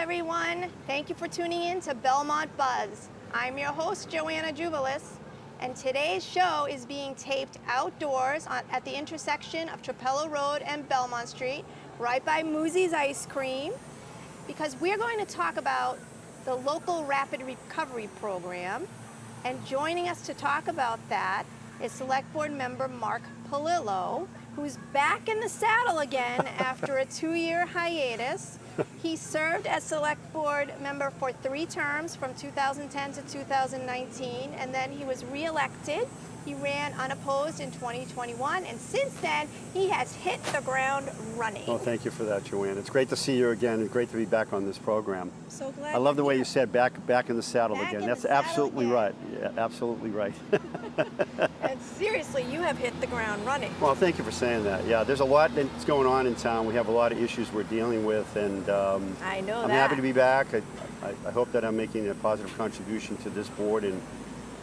everyone. Thank you for tuning in to Belmont Buzz. I'm your host, Joanna Tzouvelis, and today's show is being taped outdoors at the intersection of Trapelo Road and Belmont Street, right by Moosey's Ice Cream, because we're going to talk about the local rapid recovery program. And joining us to talk about that is Select Board member Mark Paolillo, who's back in the saddle again after a 2-year hiatus. He served as Select Board member for 3 terms from 2010 to 2019, and then he was re-elected. He ran unopposed in 2021, and since then, he has hit the ground running. Well, thank you for that, Joanne. It's great to see you again, and great to be back on this program. So glad. I love the way you said back in the saddle Back again. in That's the saddle absolutely again. right. Yeah, absolutely right. And seriously, you have hit the ground running. Well, thank you for saying that. Yeah, there's a lot that's going on in town. We have a lot of issues we're dealing with, and I know I'm happy to be back. I hope that I'm making a positive contribution to this board, and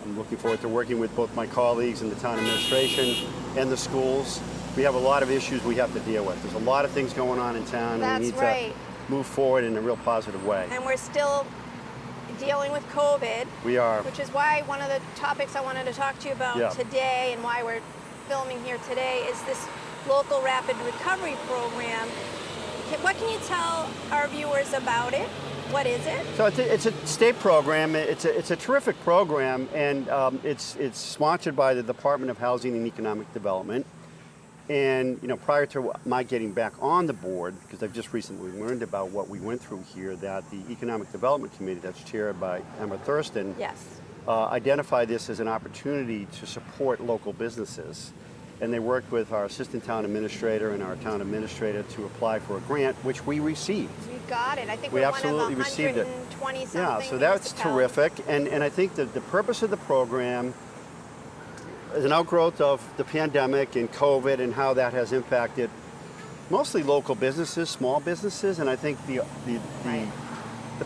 I'm looking forward to working with both my colleagues in the town administration and the schools. We have a lot of issues we have to deal with. There's a lot of things going on in town, and we need to move forward in a real positive way. And we're still dealing with COVID. We are. Which is why one of the topics I wanted to talk to you about today, and why we're filming here today, is this local rapid recovery program. What can you tell our viewers about it? What is it? So it's a state program. It's a terrific program, and it's sponsored by the Department of Housing and Economic Development. And prior to my getting back on the board, because I've just recently learned about what we went through here, that the Economic Development Committee, that's chaired by Emma Thurston, identified this as an opportunity to support local businesses. And they worked with our assistant town administrator and our town administrator to apply for a grant, which we received. We got it. I think we we're absolutely one of received it. 120 something. Yeah, so that's terrific. And I think that the purpose of the program is an outgrowth of the pandemic and COVID and how that has impacted mostly local businesses, small businesses. And I think the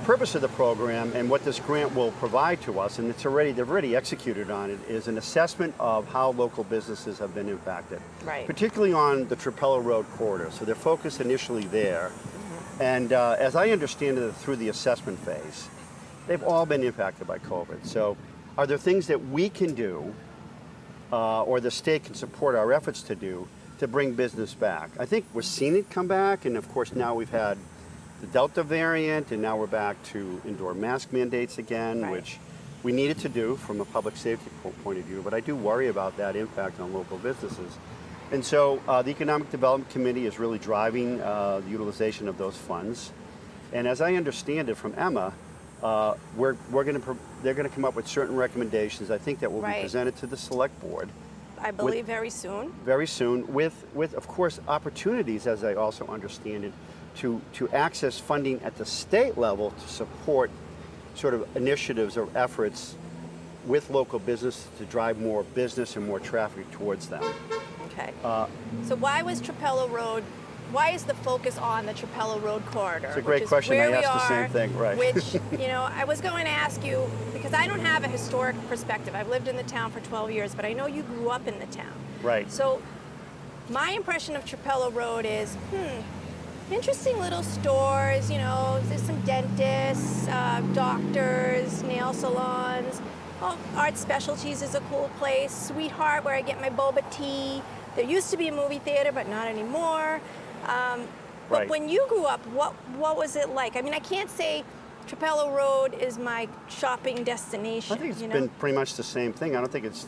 purpose of the program and what this grant will provide to us, and they've already executed on it, is an assessment of how local businesses have been impacted, particularly on the Trapelo Road Corridor. So they're focused initially there. And as I understand it through the assessment phase, they've all been impacted by COVID. So are there things that we can do or the state can support our efforts to do to bring business back? I think we're seeing it come back, and of course now we've had the Delta variant, and now we're back to indoor mask mandates again, which we needed to do from a public safety point of view, but I do worry about that impact on local businesses. And so the Economic Development Committee is really driving the utilization of those funds. And as I understand it from Emma, they're going to come up with certain recommendations, I think, that will be presented to the Select Board. I believe very soon. Very soon, with of course, opportunities, as I also understand it, to access funding at the state level to support sort of initiatives or efforts with local business to drive more business and more traffic towards them. Okay. So why was Trapelo Road, why is the focus on the Trapelo Road Corridor? It's a great question. I asked the same thing, right. Which, I was going to ask you, because I don't have a historic perspective. I've lived in the town for 12 years, but I know you grew up in the town. Right. So my impression of Trapelo Road is, interesting little stores, there's some dentists, doctors, nail salons. Art Specialties is a cool place. Sweetheart, where I get my boba tea. There used to be a movie theater, but not anymore. But when you grew up, what was it like? I mean, I can't say Trapelo Road is my shopping destination. I think it's been pretty much the same thing. I don't think it's,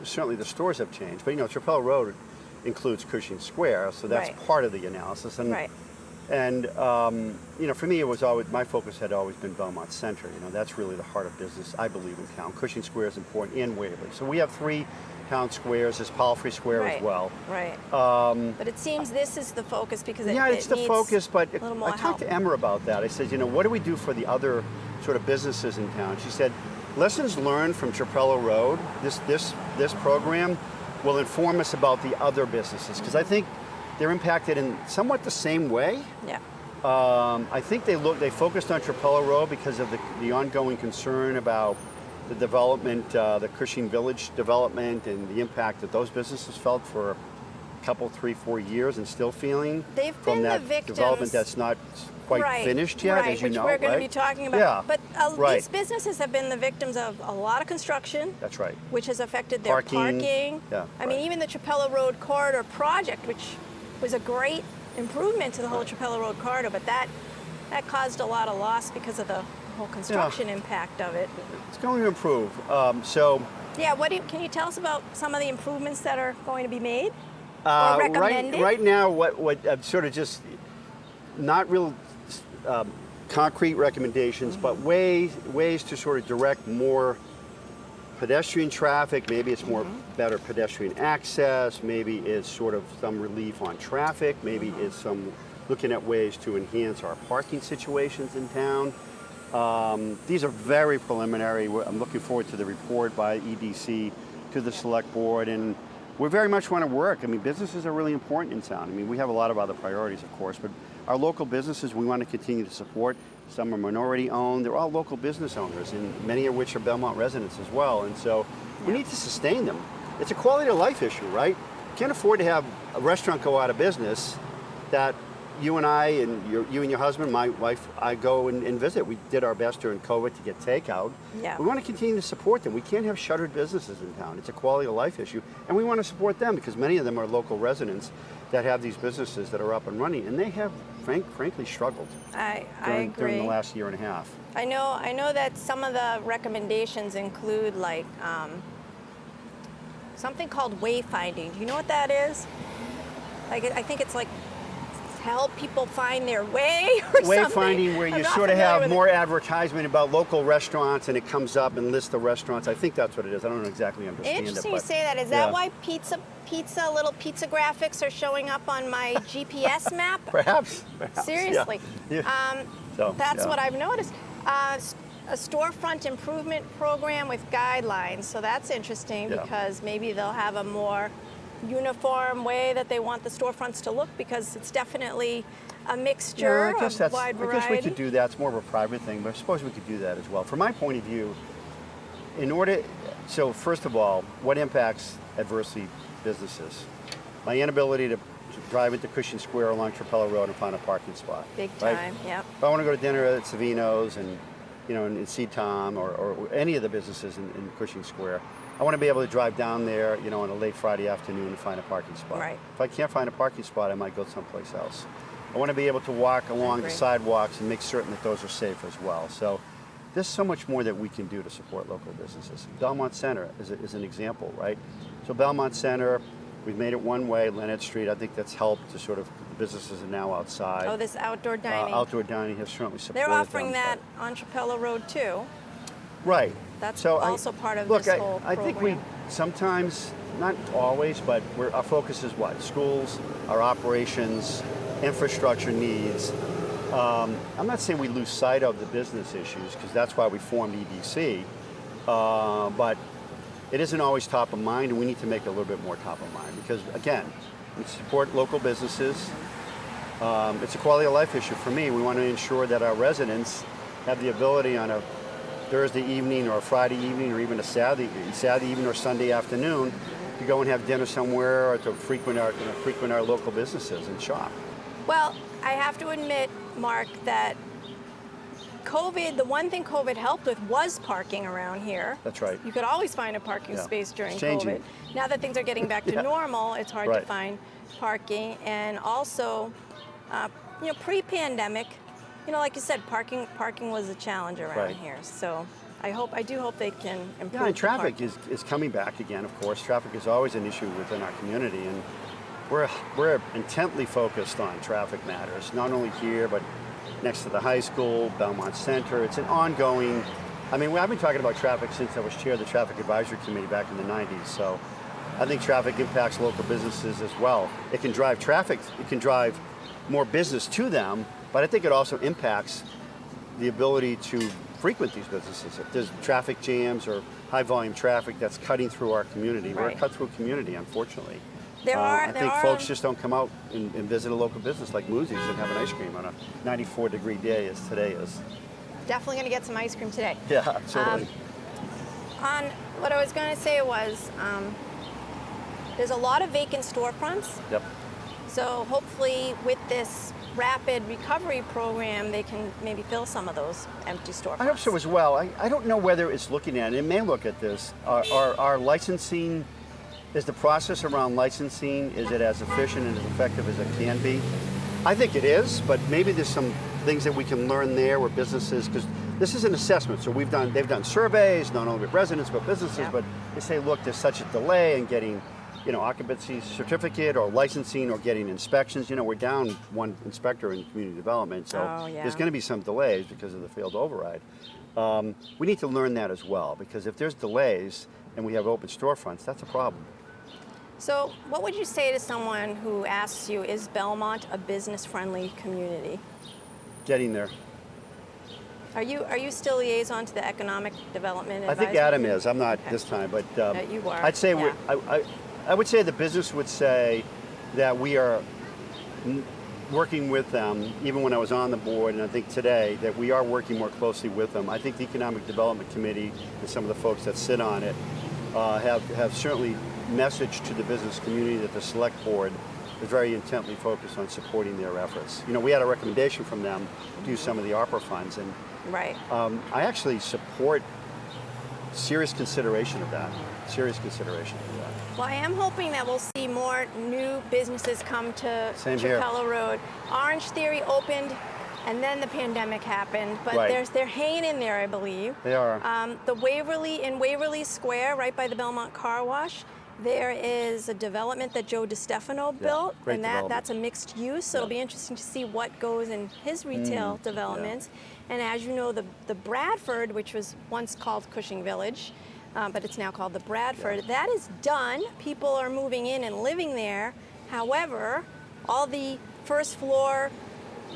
certainly the stores have changed, but Trapelo Road includes Cushing Square, so that's part of the analysis. And for me, it was always, my focus had always been Belmont Center. That's really the heart of business, I believe, in town. Cushing Square is important, in Waverly. So we have 3 town squares. There's Palfrey Square as well. But it seems this is the focus because it's the focus. But I talked to help. Emma about that. I said, what do we do for the other sort of businesses in town? She said, lessons learned from Trapelo Road. This program will inform us about the other businesses, because I think they're impacted in somewhat the same way. I think they focused on Trapelo Road because of the ongoing concern about the development, the Cushing Village development, and the impact that those businesses felt for couple, 3, 4 years and still feeling They've from been the that victims. development that's not quite Right, finished yet, right, as you which know, we're going right? to be talking about. Yeah, But right. these businesses have been the victims of a lot of construction. That's right. Which has affected their parking. Yeah, I mean, right. even the Trapelo Road Corridor project, which was a great improvement to the whole Trapelo Road Corridor, but that caused a lot of loss because of the whole construction impact of it. It's going to improve. Yeah, can you tell us about some of the improvements that are going to be made or recommended? Right now, what I'm sort of just not real concrete recommendations, but ways to sort of direct more pedestrian traffic. Maybe it's more better pedestrian access. Maybe it's sort of some relief on traffic. Maybe it's some looking at ways to enhance our parking situations in town. These are very preliminary. I'm looking forward to the report by EDC to the Select Board, and we very much want to work. I mean, businesses are really important in town. I mean, we have a lot of other priorities, of course, but our local businesses we want to continue to support. Some are minority owned. They're all local business owners, and many of which are Belmont residents as well. And so we need to sustain them. It's a quality of life issue, right? You can't afford to have a restaurant go out of business that you and I and you and your husband, my wife, I go and visit. We did our best during COVID to get takeout. Yeah. We want to continue to support them. We can't have shuttered businesses in town. It's a quality of life issue. And we want to support them because many of them are local residents that have these businesses that are up and running. And they have, frankly, struggled I agree. during the last year and a half. I know that some of the recommendations include like something called wayfinding. Do you know what that is? Like, I think it's like help people find their way or something. Wayfinding, where you sort of have more advertisement about local restaurants and it comes up and lists the restaurants. I think that's what it is. I don't exactly understand it. Interesting you say that. Is that why little pizza graphics are showing up on my GPS map? Perhaps. Seriously. Yeah. That's what I've noticed. A storefront improvement program with guidelines. So that's interesting because maybe they'll have a more uniform way that they want the storefronts to look, because it's definitely a mixture of wide variety. I guess we could do that. It's more of a private thing, but I suppose we could do that as well. From my point of view, so first of all, what impacts adversely businesses? My inability to drive into Cushing Square along Trapelo Road and find a parking spot. Big time, right? Yep. If I want to go to dinner at Savino's and see Tom or any of the businesses in Cushing Square, I want to be able to drive down there, on a late Friday afternoon and find a parking spot. Right. If I can't find a parking spot, I might go someplace else. I want to be able to walk along the sidewalks and make certain that those are safe as well. So there's so much more that we can do to support local businesses. Belmont Center is an example, right? So Belmont Center, we've made it one way, Leonard Street. I think that's helped to sort of, the businesses are now outside. Oh, this outdoor dining. Outdoor dining has certainly supported They're offering them, that on Trapelo Road too. Right. That's also part of this whole program. I think we sometimes, not always, but our focus is what? Schools, our operations, infrastructure needs. I'm not saying we lose sight of the business issues, because that's why we formed EDC, but it isn't always top of mind, and we need to make it a little bit more top of mind, because again, we support local businesses. It's a quality of life issue for me. We want to ensure that our residents have the ability on a Thursday evening or a Friday evening or even a Saturday evening or Sunday afternoon to go and have dinner somewhere or to frequent our local businesses and shop. Well, I have to admit, Mark, that the one thing COVID helped with was parking around here. That's right. You could always find a parking space during changing. COVID. Now that things are getting back to normal, it's hard to find parking. And also, pre-pandemic, like you said, parking was a challenge around here. So I do hope they can improve. Yeah, and traffic is coming back again, of course. Traffic is always an issue within our community, and we're intently focused on traffic matters, not only here, but next to the high school, Belmont Center. It's an ongoing, I've been talking about traffic since I was chair of the Traffic Advisory Committee back in the 90s, so I think traffic impacts local businesses as well. It can drive traffic, it can drive more business to them, but I think it also impacts the ability to frequent these businesses. If there's traffic jams or high volume traffic that's cutting through our community, we're a cut-through community, unfortunately. I think folks just don't come out and visit a local business like Moosey's and have an ice cream on a 94-degree day as today is. Definitely going to get some ice cream today. Yeah, totally. On what I was going to say was, there's a lot of vacant storefronts. Yep. So hopefully with this rapid recovery program, they can maybe fill some of those empty storefronts. I hope so as well. I don't know whether it's looking at it. It may look at this. Our licensing, is the process around licensing, is it as efficient and as effective as it can be? I think it is, but maybe there's some things that we can learn there where businesses, because this is an assessment, so they've done surveys, not only with residents, but businesses, Yeah. but they say, look, there's such a delay in getting, occupancy certificate or licensing or getting inspections. We're down one inspector in community development, so there's going to be some delays because of the failed override. We need to learn that as well, because if there's delays and we have open storefronts, that's a problem. So what would you say to someone who asks you, is Belmont a business-friendly community? Getting there. Are you still liaison to the Economic Development Advisory? I think Adam is. I'm not Okay. this time, but You are. I'd say yeah. I would say the business would say that we are working with them, even when I was on the board, and I think today that we are working more closely with them. I think the Economic Development Committee and some of the folks that sit on it have certainly messaged to the business community that the Select Board is very intently focused on supporting their efforts. We had a recommendation from them to use some of the ARPA funds, and Right. I actually support serious consideration of that. Serious consideration of that. Well, I am hoping that we'll see more new businesses come to Same here. Trapelo Road. Orange Theory opened, and then the pandemic happened, but Right. they're hanging in there, I believe. They are. The Waverly Square, right by the Belmont Car Wash, there is a development that Joe DiStefano built, great and development. that's a mixed use, so it'll be interesting to see what goes in his retail developments. And as you know, the Bradford, which was once called Cushing Village, but it's now called the Bradford, that is done. People are moving in and living there. However, all the first floor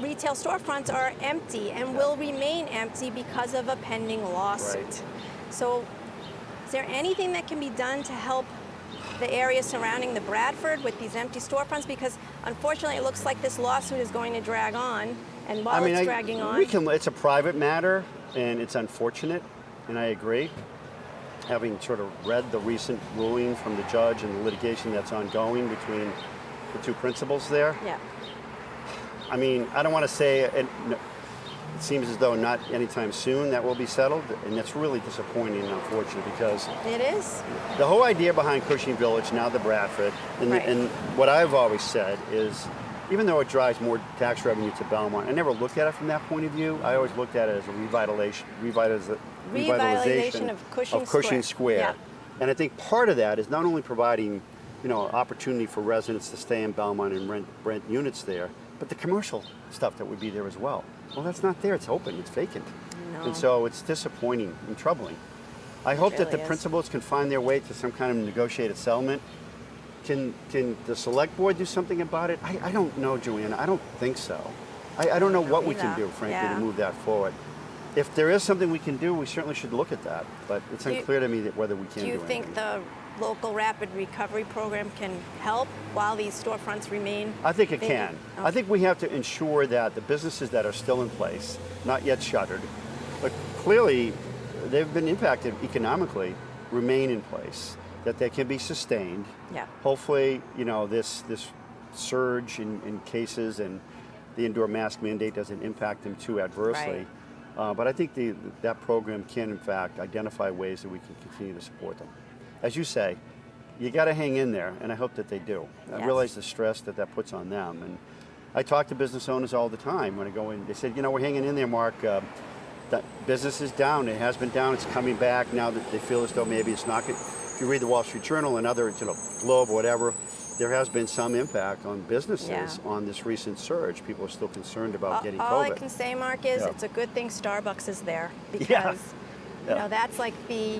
retail storefronts are empty and will remain empty because of a pending lawsuit. Right. So is there anything that can be done to help the area surrounding the Bradford with these empty storefronts? Because unfortunately it looks like this lawsuit is going to drag on, and while it's dragging on... It's a private matter, and it's unfortunate, and I agree. Having sort of read the recent ruling from the judge and the litigation that's ongoing between the two principals there, Yeah. I don't want to say it seems as though not anytime soon that will be settled, and that's really disappointing and unfortunate, because It is. the whole idea behind Cushing Village, now the Bradford, and, Right. and what I've always said is, even though it drives more tax revenue to Belmont, I never looked at it from that point of view. I always looked at it as a revitalization of Cushing Square. Yeah. And I think part of that is not only providing, opportunity for residents to stay in Belmont and rent units there, but the commercial stuff that would be there as well. Well, that's not there. It's open. It's vacant. No. And so it's disappointing and troubling. I hope that the really is. principals can find their way to some kind of negotiated settlement. Can the Select Board do something about it? I don't know, Joanna. I don't think so. I don't know what we can either. do, frankly, Yeah. to move that forward. If there is something we can do, we certainly should look at that. But it's Do you- unclear to me that whether we can Do do you anything. think the local rapid recovery program can help while these storefronts remain I think it vacant? can. Okay. I think we have to ensure that the businesses that are still in place, not yet shuttered, but clearly they've been impacted economically, remain in place, that they can be sustained. Yeah. Hopefully, this surge in cases and the indoor mask mandate doesn't impact them too adversely. But I think that program can, in fact, identify ways that we can continue to support them. As you say, you got to hang in there, and I hope that they do. I Yes. realize the stress that puts on them. And I talk to business owners all the time when I go in. They said, we're hanging in there, Mark. That business is down. It has been down. It's coming back now that they feel as though maybe it's not good. If you read the Wall Street Journal and other, Globe, whatever, there has been some impact on businesses on this recent surge. People are still concerned about getting All I COVID. can say, Mark, is Yeah. it's a good thing Starbucks is there, because Yeah. that's like the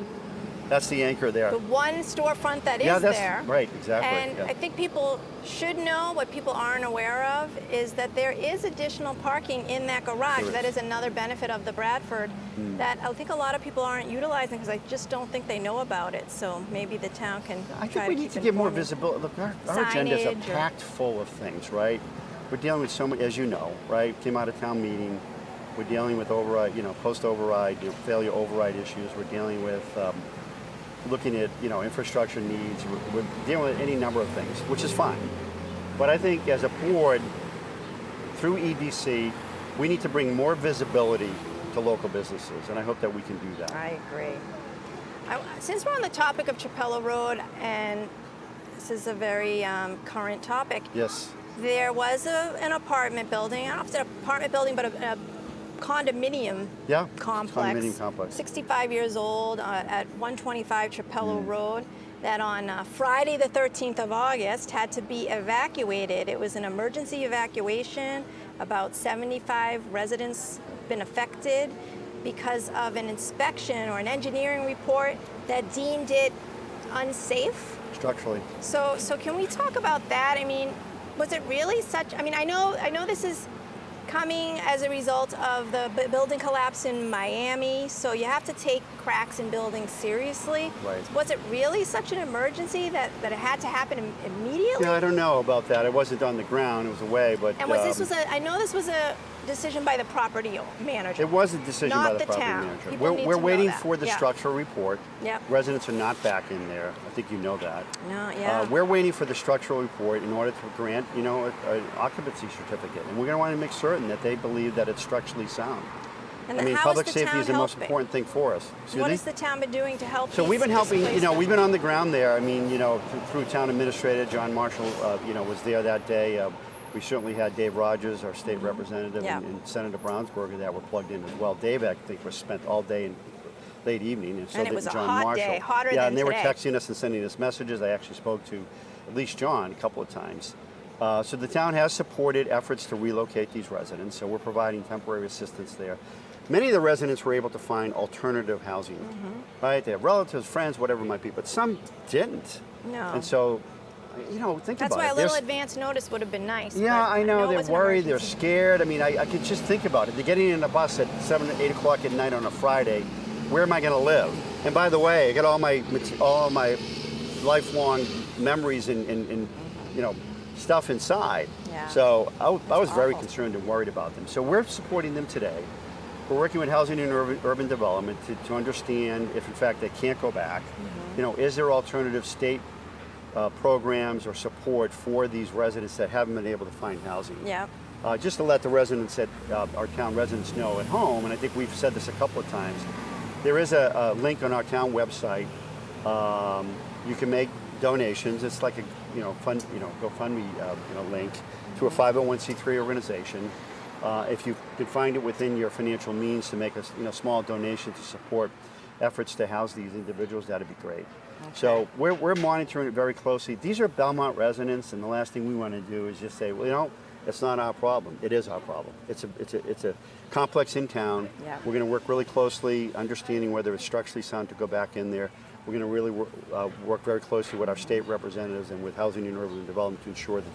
That's the anchor there. one storefront that is Yeah, that's there. right, exactly, And yeah. I think people should know, what people aren't aware of is that there is additional parking in that garage. There That is. is another benefit of the Bradford that I think a lot of people aren't utilizing, because I just don't think they know about it. So maybe the town can I try think we to need keep to give more informing. visibility. Look, our agendas are Signage or- packed full of things, right? We're dealing with so much, as you know, right? Came out of town meeting. We're dealing with override, post-override, failure override issues. We're dealing with looking at, infrastructure needs. We're dealing with any number of things, which is fine. But I think as a board, through EDC, we need to bring more visibility to local businesses, and I hope that we can do that. I agree. Since we're on the topic of Trapelo Road, and this is a very current topic, Yes. there was an apartment building, I don't know if it's an apartment building, but a condominium complex, Condominium complex. 65 years old at 125 Trapelo Road, that on Friday the 13th of August had to be evacuated. It was an emergency evacuation. About 75 residents been affected because of an inspection or an engineering report that deemed it unsafe. Structurally. So can we talk about that? I mean, was it really such? I mean, I know this is coming as a result of the building collapse in Miami, so you have to take cracks in buildings seriously. Right. Was it really such an emergency that it had to happen immediately? Yeah, I don't know about that. It wasn't on the ground, it was away, but... And I know this was a decision by the property manager. It was a decision by the property town. manager. People need We're to know waiting that. for the structural report. Yep. Residents are not back in there. I think you know that. No, yeah. We're waiting for the structural report in order to grant, an occupancy certificate. And we're going to want to make certain that they believe that it's structurally sound. And I mean, how public is the safety town is the most helping? important thing for us. What has the town been doing to help? So we've been helping, displaced we've been on the ground there. I mean, through town administrator, John Marshall, was there that day. We certainly had Dave Rogers, our state representative, Yeah. and Senator Brownsberger that were plugged in as well. Dave, I think, was spent all day and late evening. And so And it did was a John hot Marshall. day, hotter yeah, than and they today. were texting us and sending us messages. I actually spoke to at least John a couple of times. So the town has supported efforts to relocate these residents, so we're providing temporary assistance there. Many of the residents were able to find alternative housing, right? They have relatives, friends, whatever it might be, but some didn't. No. And so, think That's about why it. a little There's- advance notice would have been nice. yeah, but I know. it They're was an worried. They're emergency. scared. I mean, I could just think about it. They're getting in a bus at 7 or 8 o'clock at night on a Friday. Where am I going to live? And by the way, I got all my lifelong memories and stuff inside. Yeah. So I was very awful. concerned and worried about them. So we're supporting them today. We're working with Housing and Urban Development to understand if, in fact, they can't go back. Is there alternative state programs or support for these residents that haven't been able to find housing? Yeah. Just to let the residents our town residents know at home, and I think we've said this a couple of times, there is a link on our town website. You can make donations. It's like a GoFundMe link to a 501c3 organization. If you can find it within your financial means to make a small donation to support efforts to house these individuals, that'd be great. Okay. So we're monitoring it very closely. These are Belmont residents, and the last thing we want to do is just say, well, it's not our problem. It is our problem. It's a complex in town. Yeah. We're going to work really closely, understanding whether it's structurally sound to go back in there. We're going to really work very closely with our state representatives and with Housing and Urban Development to ensure that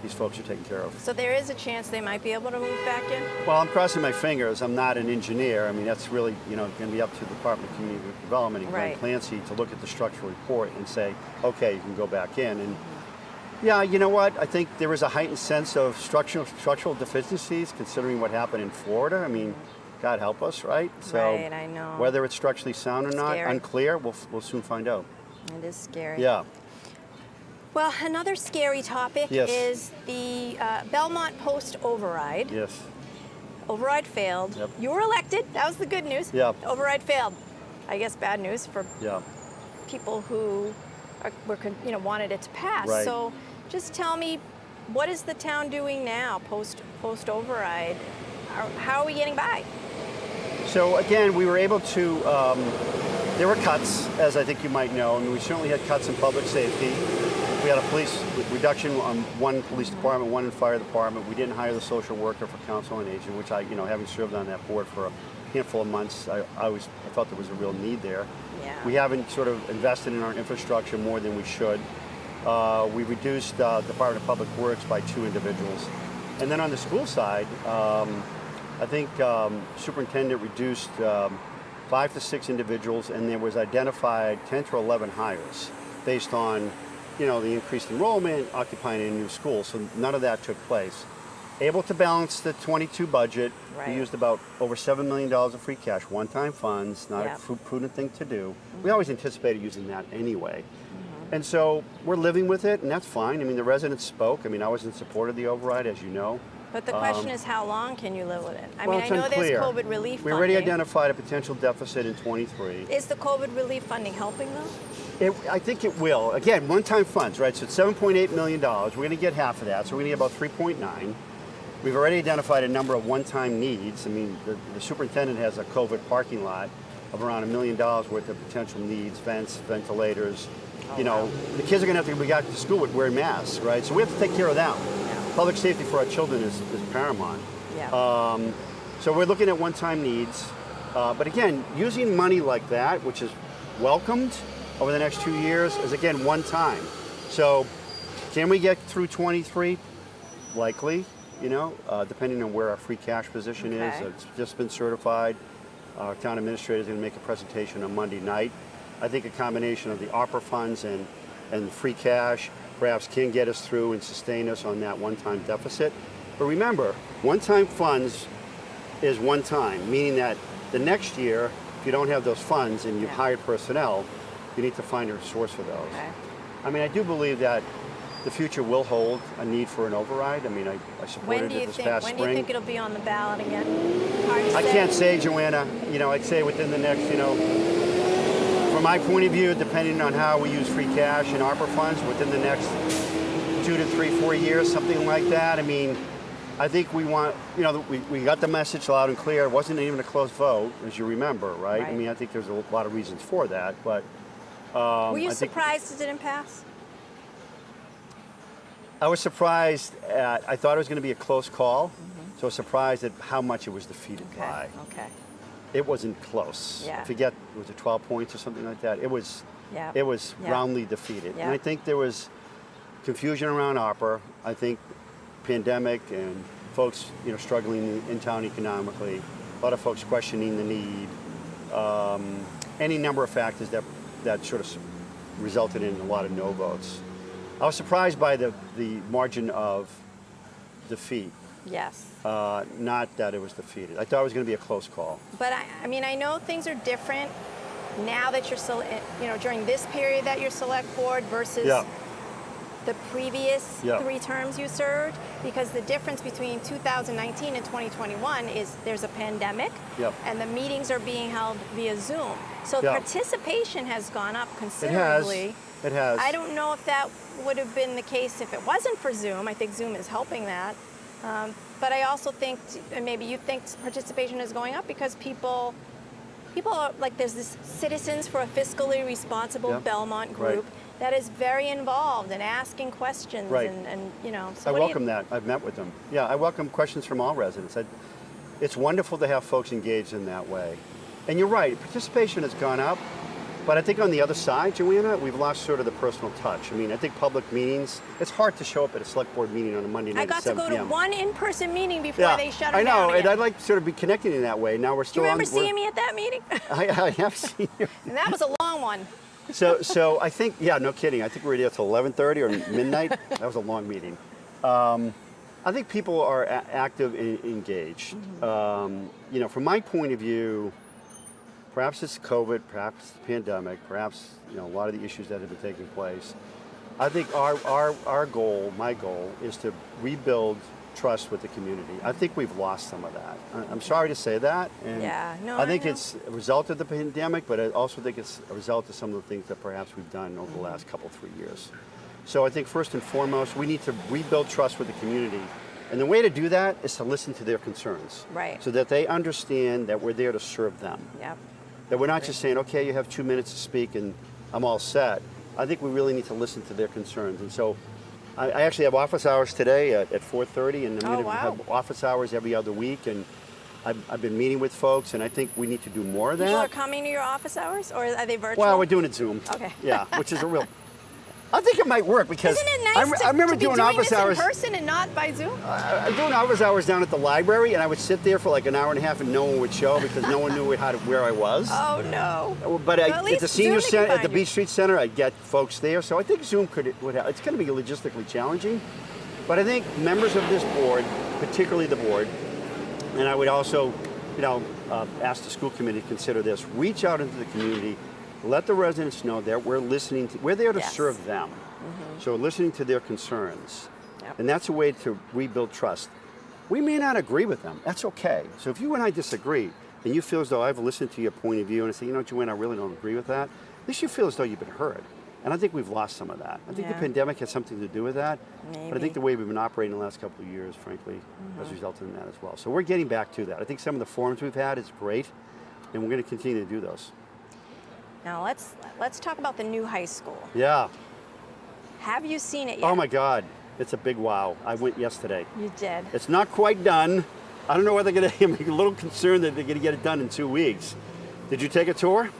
these folks are taken care of. So there is a chance they might be able to move back in? Well, I'm crossing my fingers. I'm not an engineer. I mean, that's really, going to be up to the Department of Community Development and Glenn Right. Clancy to look at the structural report and say, okay, you can go back in. And yeah, you know what? I think there is a heightened sense of structural deficiencies considering what happened in Florida. I mean, God help us, right? So Right, I know. whether it's structurally sound or not, Scary. unclear. We'll soon find out. It is scary. Yeah. Well, another scary topic Yes. is the Belmont PostOverride. Yes. Override failed. Yep. You were elected. That was the good news. Yeah. Override failed. I guess bad news for Yeah. people who wanted it to pass. Right. So just tell me, what is the town doing now post override? How are we getting by? So again, we were able to, there were cuts, as I think you might know. I mean, we certainly had cuts in public safety. We had a police reduction on one police department, one in fire department. We didn't hire the social worker for council on aging, which having served on that board for a handful of months, I felt there was a real need there. Yeah. We haven't sort of invested in our infrastructure more than we should. We reduced Department of Public Works by 2 individuals. And then on the school side, I think superintendent reduced 5 to 6 individuals, and there was identified 10 to 11 hires based on, the increased enrollment, occupying a new school. So none of that took place. able to balance the 22 budget. Right. We used about over $7 million of free cash, one-time funds, not Yep. a prudent thing to do. We always anticipated using that anyway. And so we're living with it, and that's fine. I mean, the residents spoke. I mean, I was in support of the override, as you know. But the question is, how long can you live with it? I Well, mean, it's I know unclear. there's COVID relief We funding. already identified a potential deficit in 23. Is the COVID relief funding helping though? I think it will. Again, one-time funds, right? So it's $7.8 million. We're going to get half of that, so we're going to get about 3.9. We've already identified a number of one-time needs. I mean, the superintendent has a COVID parking lot of around $1 million worth of potential needs, vents, ventilators. You know, the kids are going to have to be back to school with wearing masks, right? So we have to take care of them. Yeah. Public safety for our children is paramount. Yeah. So we're looking at one-time needs. But again, using money like that, which is welcomed over the next 2 years, is again one time. So can we get through 23? Likely, you know, depending on where our free cash position is. Okay. It's just been certified. Our town administrator is going to make a presentation on Monday night. I think a combination of the ARPA funds and free cash perhaps can get us through and sustain us on that one-time deficit. But remember, one-time funds is one time, meaning that the next year, if you don't have those funds and you've hired personnel, you need to find a source for those. Okay. I mean, I do believe that the future will hold a need for an override. I mean, I supported it this past spring. When do you think it'll be on the ballot again? Hard to I say. can't say, Joanna. You know, I'd say within the next, you know, from my point of view, depending on how we use free cash and ARPA funds, within the next 2 to 3, 4 years, something like that. I mean, I think we want, you know, we got the message loud and clear. It wasn't even a close vote, as you remember, right? I mean, I think there's a lot of reasons for that, but Were you surprised it didn't pass? I was surprised I thought it was going to be a close call, so I was surprised at how much it was defeated by. Okay. It wasn't close. Yeah. I forget, was it 12 points or something like that? It was roundly defeated. Yeah. And I think there was confusion around ARPA. I think pandemic and folks, you know, struggling in town economically, a lot of folks questioning the need, any number of factors that sort of resulted in a lot of no votes. I was surprised by the margin of defeat. Yes. Not that it was defeated. I thought it was going to be a close call. But I mean, I know things are different now that you're, you know, during this period that you're select board versus the previous 3 terms you served, because the difference between 2019 and 2021 is there's a pandemic, and the meetings are being held via Zoom. So participation has gone up considerably. It has. I don't know if that would have been the case if it wasn't for Zoom. I think Zoom is helping that. But I also think, and maybe you think participation is going up because people are, like, there's this Citizens for a Fiscally Responsible Belmont group that is very involved in asking questions and you know. So I welcome that. I've met with them. Yeah, I welcome questions from all residents. It's wonderful to have folks engaged in that way. And you're right, participation has gone up. But I think on the other side, Joanna, we've lost sort of the personal touch. I mean, I think public meetings, it's hard to show up at a select board meeting on a Monday night I got at 7 to go p.m. to one in-person meeting before they shut it down. I know, again. and I'd like to sort of be connecting in that way. Now we're still Do you remember seeing me at that meeting? I have seen you. And that was a long one. So I think, no kidding. I think we were there till 11:30 or midnight. That was a long meeting. I think people are active and engaged. You know, from my point of view, perhaps it's COVID, perhaps the pandemic, perhaps, you know, a lot of the issues that have been taking place. I think our goal, my goal, is to rebuild trust with the community. I think we've lost some of that. I'm sorry to say that. And I think it's a result of the pandemic, but I also think it's a result of some of the things that perhaps we've done over the last couple, 3 years. So I think first and foremost, we need to rebuild trust with the community. And the way to do that is to listen to their concerns. Right. So that they understand that we're there to serve them. Yep. That we're not just saying, okay, you have 2 minutes to speak and I'm all set. I think we really need to listen to their concerns. And so I actually have office hours today at 4:30, and I'm going to have office hours every other week. And I've been meeting with folks, and I think we need to do more of that. People are coming to your office hours, or are they virtual? Well, we're doing it Zoom. Okay. Yeah, which is a real... I think it might work because isn't it nice I remember to be doing doing office this hours in person and not by Zoom. doing office hours down at the library, and I would sit there for like an hour and a half, and no one would show because no one knew where I was. Oh no! But at at the senior Zoom center, at the Beach Street Center, I'd get folks there. So I think Zoom would have. It's going to be logistically challenging, but I think members of this board particularly the board, and I would also, ask the school committee to consider this. Reach out into the community, let the residents know that we're listening. We're there to serve them. So listening to their concerns, and that's a way to rebuild trust. We may not agree with them. That's okay. So if you and I disagree, and you feel as though I've listened to your point of view, and I say, Joanna, I really don't agree with that, at least you feel as though you've been heard. And I think we've lost some of that. I think the pandemic has something to do with that. Maybe. But I think the way we've been operating the last couple of years, frankly, has resulted in that as well. So we're getting back to that. I think some of the forums we've had is great, and we're going to continue to do those. Now let's talk about the new high school. Yeah. Have you seen it yet? Oh my God, it's a big wow. I went yesterday. You did. It's not quite done. I don't know whether they're going to, I'm a little concerned that they're going to get it done in 2 weeks. Did you take a tour?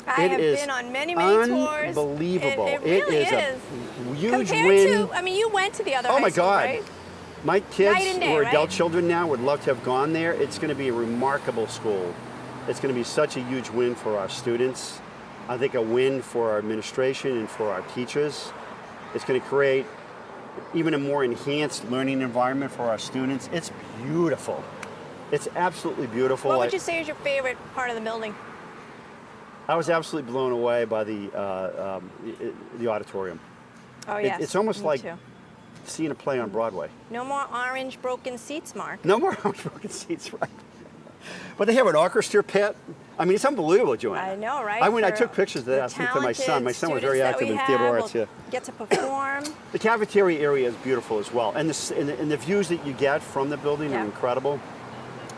I have been on many tours. Unbelievable. It really is. A huge Compared win. to, you went to the other high Oh my school, God. right? My kids, Night and day, who are right? adult children now, would love to have gone there. It's going to be a remarkable school. It's going to be such a huge win for our students. I think a win for our administration and for our teachers. It's going to create even a more enhanced learning environment for our students. It's beautiful. It's absolutely beautiful. What would you say is your favorite part of the building? I was absolutely blown away by the auditorium. Oh yes, It's almost me like too. seeing a play on Broadway. No more orange broken seats, Mark. No more broken seats, right? But they have an orchestra pit. It's unbelievable, Joanna. I know, right? I took pictures of that. I sent it to my son. My son was very active in theater arts. Yeah. Get to perform. The cafeteria area is beautiful as well, and the views that you get from the building are incredible.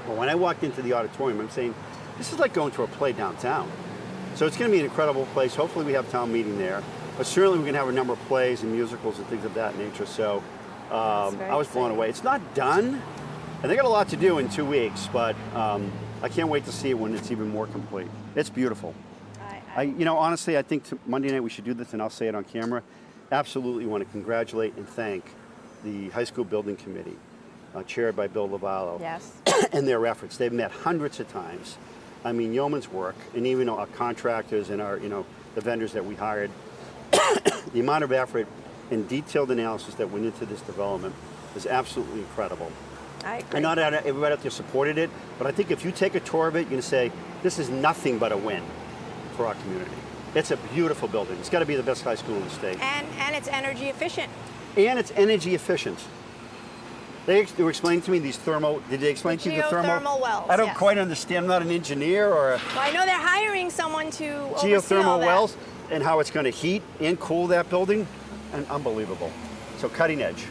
But when I walked into the auditorium, I'm saying, this is like going to a play downtown. So it's going to be an incredible place. Hopefully we have town meeting there. But certainly we're going to have a number of plays and musicals and things of that nature. So I was blown away. It's not done, and they got a lot to do in 2 weeks, but I can't wait to see it when it's even more complete. It's beautiful. Honestly, I think Monday night we should do this, and I'll say it on camera. Absolutely want to congratulate and thank the high school building committee, chaired by Bill Lavallo, and their efforts. They've met hundreds of times. Yeoman's work, and even our contractors and our, the vendors that we hired, the amount of effort and detailed analysis that went into this development is absolutely incredible. I agree. And not everybody out there supported it, but I think if you take a tour of it, you're going to say, this is nothing but a win for our community. It's a beautiful building. It's got to be the best high school in the state. And it's energy efficient. And it's energy efficient. They were explaining to me these did they explain to you the geothermal wells. I don't quite understand. I'm not an engineer or Well, I know they're hiring someone to oversee geothermal all that. wells and how it's going to heat and cool that building. And unbelievable. So cutting edge.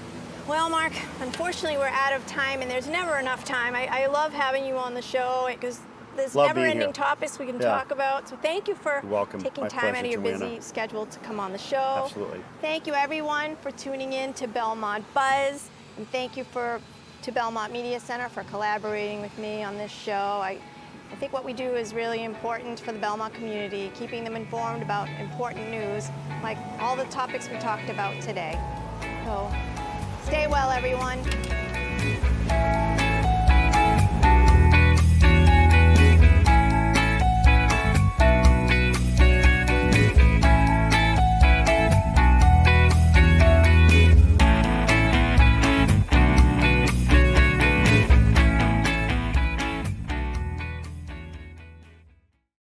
Well, Mark, unfortunately we're out of time, and there's never enough time. I love having you on the show because there's never-ending topics we can talk about. So thank you for taking time out of your busy schedule to come on the show. Absolutely. Thank you, everyone, for tuning in to Belmont Buzz. And thank you to Belmont Media Center for collaborating with me on this show. I think what we do is really important for the Belmont community, keeping them informed about important news, like all the topics we talked about today. So stay well, everyone.